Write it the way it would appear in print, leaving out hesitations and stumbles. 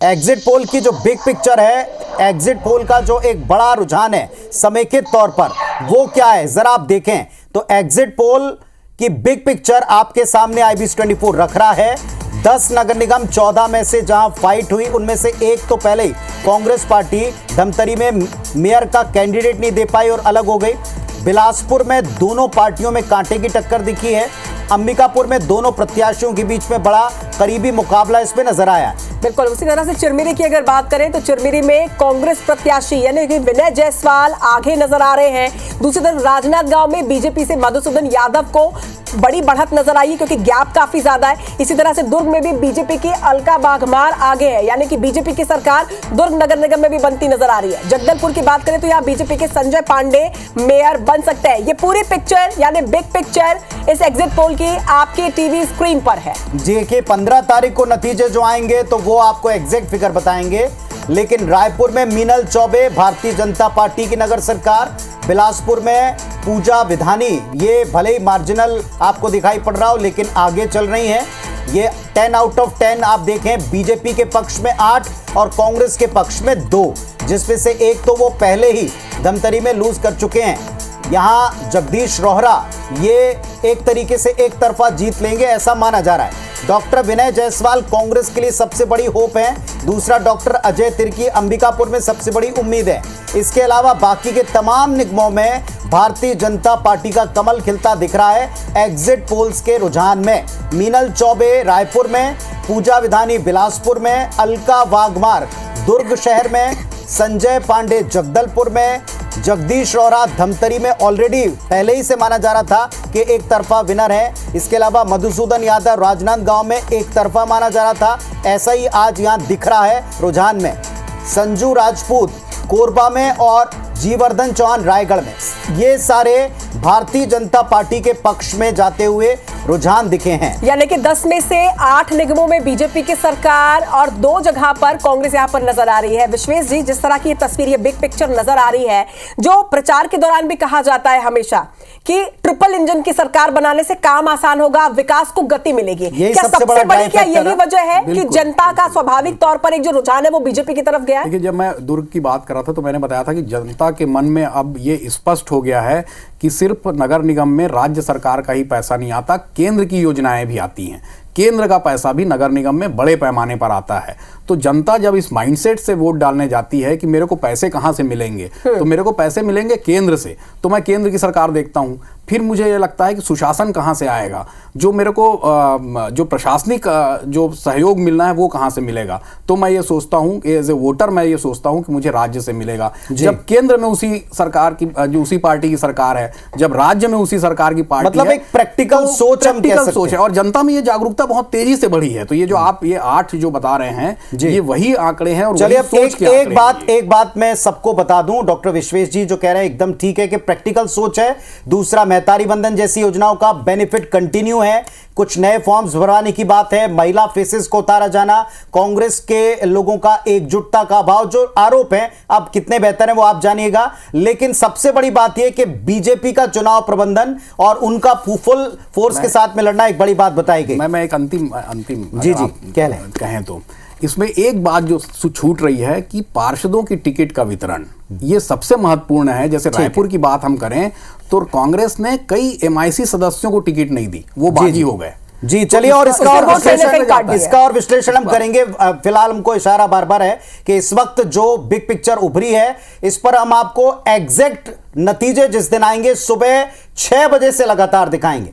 Exit poll की जो big picture है, एग्जिट पोल का जो एक बड़ा रुझान है समेकित तौर पर, वो क्या है जरा आप देखें तो एग्जिट पोल की बिग पिक्चर आपके सामने IBC 24 रख रहा है। 10 नगर निगम 14 में से जहां फाइट हुई, उनमें से एक तो पहले ही कांग्रेस पार्टी धमतरी में मेयर का कैंडिडेट नहीं दे पाई और अलग हो गई। बिलासपुर में दोनों पार्टियों में कांटे की टक्कर दिखी है। अंबिकापुर में दोनों प्रत्याशियों के बीच में बड़ा करीबी मुकाबला इसमें नजर आया। बिल्कुल उसी तरह से चिरमिरी की अगर बात करें तो चिरमिरी में कांग्रेस प्रत्याशी यानी कि विनय जायसवाल आगे नजर आ रहे हैं। दूसरी तरफ राजनांदगांव में बीजेपी से मधुसूदन यादव को बड़ी बढ़त नजर आई क्योंकि गैप काफी ज्यादा है। इसी तरह से दुर्ग में भी बीजेपी की अलका वाघमार आगे है, यानी कि बीजेपी की सरकार दुर्ग नगर निगम में भी बनती नजर आ रही है। जगदलपुर की बात करें तो यहाँ बीजेपी के संजय पांडे मेयर बन सकते हैं। ये पूरी पिक्चर यानी बिग पिक्चर इस एग्जिट पोल की आपकी टीवी स्क्रीन पर है। जी के 15 तारीख को नतीजे जो आएंगे तो वो आपको एग्जैक्ट फिगर बताएंगे। लेकिन रायपुर में मीनल चौबे भारतीय जनता पार्टी की नगर सरकार, बिलासपुर में पूजा विधानी, ये भले ही मार्जिनल आपको दिखाई पड़ रहा हो लेकिन आगे चल रही हैं। ये 10 आउट ऑफ 10 आप देखें, बीजेपी के पक्ष में 8 और कांग्रेस के पक्ष में 2, जिसमें से एक तो वो पहले ही धमतरी में लूज कर चुके हैं। यहां जगदीश रोहरा ये एक तरीके से एक तरफा जीत लेंगे ऐसा माना जा रहा है। डॉक्टर विनय जायसवाल कांग्रेस के लिए सबसे बड़ी होप है। दूसरा डॉक्टर अजय तिर्की अंबिकापुर में सबसे बड़ी उम्मीद है। इसके अलावा बाकी के तमाम निगमों में भारतीय जनता पार्टी का कमल खिलता दिख रहा है। एग्जिट पोल्स के रुझान में मीनल चौबे रायपुर में, पूजा विधानी बिलासपुर में, अलका वाघमार दुर्ग शहर में, संजय पांडे जगदलपुर में, जगदीश रोहरा धमतरी में ऑलरेडी पहले ही से माना जा रहा था कि एक तरफा विनर है। इसके अलावा मधुसूदन यादव राजनांदगांव में एक तरफा माना जा रहा था, ऐसा ही आज यहां दिख रहा है रुझान में। संजू राजपूत कोरबा में और जीवर्धन चौहान रायगढ़ में, ये सारे भारतीय जनता पार्टी के पक्ष में जाते हुए रुझान दिखे हैं। यानी कि 10 में से 8 निगमों में बीजेपी की सरकार और 2 जगह पर कांग्रेस यहां पर नजर आ रही है। विश्वेश जी, जिस तरह की ये तस्वीर, ये बिग पिक्चर नजर आ रही है, जो प्रचार के दौरान भी कहा जाता है हमेशा कि ट्रिपल इंजन की सरकार बनाने से काम आसान होगा, विकास को गति मिलेगी, क्या सबसे बड़ी क्या यही वजह है कि जनता का स्वाभाविक तौर पर एक जो रुझान है वो बीजेपी की तरफ गया है? देखिए, जब मैं दुर्ग की बात कर रहा था तो मैंने बताया था कि जनता के मन में अब ये स्पष्ट हो गया है कि सिर्फ नगर निगम में राज्य सरकार का ही पैसा नहीं आता, केंद्र की योजनाएं भी आती हैं। केंद्र का पैसा भी नगर निगम में बड़े पैमाने पर आता है। तो जनता जब इस माइंडसेट से वोट डालने जाती है कि मेरे को पैसे कहां से मिलेंगे, तो मेरे को पैसे मिलेंगे केंद्र से, तो मैं केंद्र की सरकार देखता हूं। फिर मुझे ये लगता है कि सुशासन कहां से आएगा, जो मेरे को जो प्रशासनिक जो सहयोग मिलना है वो कहां से मिलेगा। तो मैं ये सोचता हूं, एज ए वोटर मैं ये सोचता हूं कि मुझे राज्य से मिलेगा। जब केंद्र में उसी सरकार की, जो उसी पार्टी की सरकार है, जब राज्य में उसी सरकार की पार्टी, मतलब एक प्रैक्टिकल सोच, हम कह सकते हैं। और जनता में ये जागरूकता बहुत तेजी से बढ़ी है। तो ये जो आप ये 8 जो बता रहे हैं, ये वही आंकड़े हैं। और चलिए अब एक बात मैं सबको बता दूं, डॉक्टर विश्वेश जी जो कह रहे हैं एकदम ठीक है कि प्रैक्टिकल सोच है। दूसरा, महतारी बंधन जैसी योजनाओं का बेनिफिट कंटिन्यू है। कुछ नए फॉर्म्स भरवाने की बात है, महिला फेसेस को उतारा जाना, कांग्रेस के लोगों का एकजुटता का अभाव, जो आरोप है अब कितने बेहतर है वो आप जानिएगा। लेकिन सबसे बड़ी बात यह कि बीजेपी का चुनाव प्रबंधन और उनका फुल फोर्स के साथ में लड़ना एक बड़ी बात बताई गई। मैं एक अंतिम जी कहें तो इसमें एक बात जो छूट रही है कि पार्षदों की टिकट का वितरण, ये सबसे महत्वपूर्ण है। जैसे रायपुर की बात हम करें तो कांग्रेस ने कई MIC सदस्यों को टिकट नहीं दी, वो बागी हो गए। जी चलिए, और इसका और विश्लेषण हम करेंगे। फिलहाल हमको इशारा बार बार है कि इस वक्त जो बिग पिक्चर उभरी है, इस पर हम आपको एग्जैक्ट नतीजे जिस दिन आएंगे सुबह 6 बजे से लगातार दिखाएंगे।